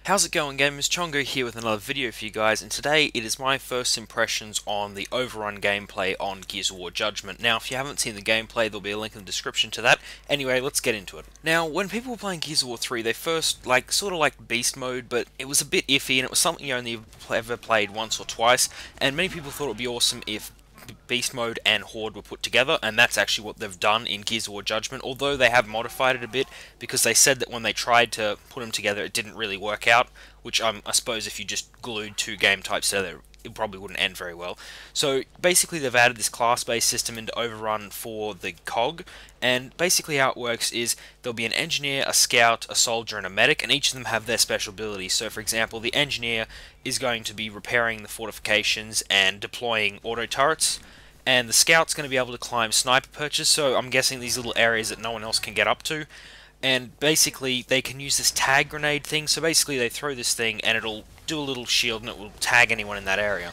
How's it going, gamers? Chongo here with another video for you guys, and today it is my first impressions on the OverRun gameplay on Gears of War Judgment. Now, if you haven't seen the gameplay, there'll be a link in the description to that. Anyway, let's get into it. Now, when people were playing Gears of War 3, they first, sort of like Beast Mode, but it was a bit iffy, and it was something you only ever played once or twice, and many people thought it would be awesome if Beast Mode and Horde were put together, and that's actually what they've done in Gears of War Judgment, although they have modified it a bit, because they said that when they tried to put them together it didn't really work out, which I suppose if you just glued two game types together it probably wouldn't end very well. So basically they've added this class-based system into Overrun for the COG, and basically how it works is there'll be an engineer, a scout, a soldier, and a medic, and each of them have their special abilities. So for example, the engineer is going to be repairing the fortifications and deploying auto turrets, and the scout's going to be able to climb sniper perches, so I'm guessing these little areas that no one else can get up to. And basically they can use this tag grenade thing, so basically they throw this thing and it'll do a little shield and it will tag anyone in that area.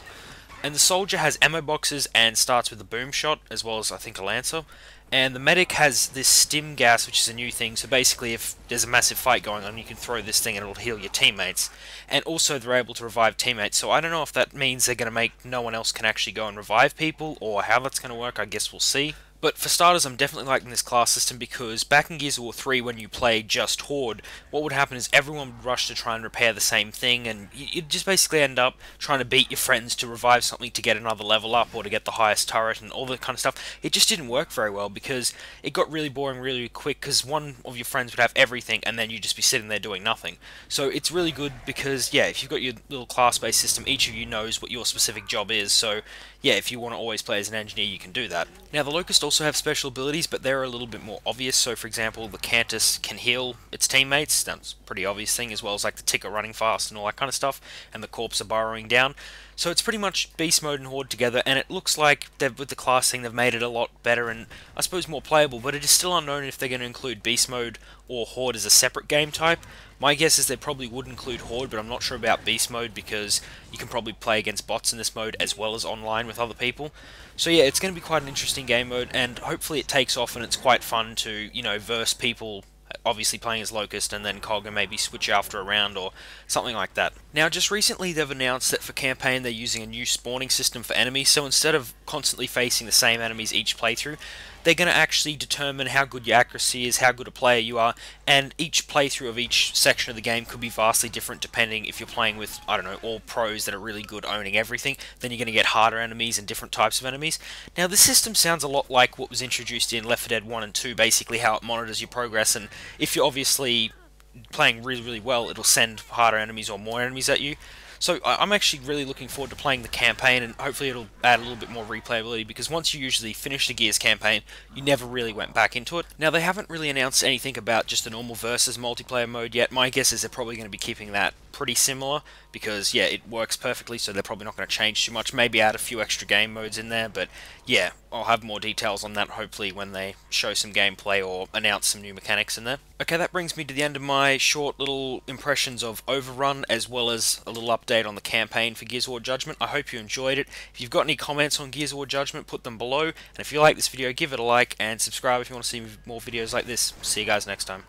And the soldier has ammo boxes and starts with a boom shot, as well as I think a lancer. And the medic has this stim gas, which is a new thing, so basically if there's a massive fight going on you can throw this thing and it'll heal your teammates. And also they're able to revive teammates, so I don't know if that means they're going to make no one else can actually go and revive people, or how that's going to work. I guess we'll see. But for starters, I'm definitely liking this class system, because back in Gears of War 3 when you played just Horde, what would happen is everyone would rush to try and repair the same thing, and you'd just basically end up trying to beat your friends to revive something to get another level up or to get the highest turret and all that kind of stuff. It just didn't work very well, because it got really boring really quick, because one of your friends would have everything and then you'd just be sitting there doing nothing. So it's really good because, yeah, if you've got your little class-based system, each of you knows what your specific job is, so yeah, if you want to always play as an engineer, you can do that. Now, the Locust also have special abilities, but they're a little bit more obvious. So, for example, the Cantus can heal its teammates. That's a pretty obvious thing, as well as like the Ticker running fast and all that kind of stuff, and the Corpse are burrowing down. So it's pretty much Beast Mode and Horde together, and it looks like with the class thing they've made it a lot better and I suppose more playable, but it is still unknown if they're going to include Beast Mode or Horde as a separate game type. My guess is they probably would include Horde, but I'm not sure about Beast Mode, because you can probably play against bots in this mode as well as online with other people. So yeah, it's going to be quite an interesting game mode, and hopefully it takes off and it's quite fun to, you know, verse people obviously playing as Locust and then COG and maybe switch after a round or something like that. Now, just recently they've announced that for Campaign they're using a new spawning system for enemies, so instead of constantly facing the same enemies each playthrough, they're going to actually determine how good your accuracy is, how good a player you are, and each playthrough of each section of the game could be vastly different depending if you're playing with, I don't know, all pros that are really good owning everything. Then you're going to get harder enemies and different types of enemies. Now, this system sounds a lot like what was introduced in Left 4 Dead 1 and 2, basically how it monitors your progress, and if you're obviously playing really well, it'll send harder enemies or more enemies at you. So I'm actually really looking forward to playing the campaign, and hopefully it'll add a little bit more replayability, because once you usually finish the Gears campaign, you never really went back into it. Now, they haven't really announced anything about just the normal versus multiplayer mode yet. My guess is they're probably going to be keeping that pretty similar, because yeah, it works perfectly, so they're probably not going to change too much. Maybe add a few extra game modes in there, but yeah, I'll have more details on that hopefully when they show some gameplay or announce some new mechanics in there. Okay, that brings me to the end of my short little impressions of Overrun, as well as a little update on the campaign for Gears of War Judgment. I hope you enjoyed it. If you've got any comments on Gears of War Judgment, put them below, and if you like this video, give it a like and subscribe if you want to see more videos like this. See you guys next time.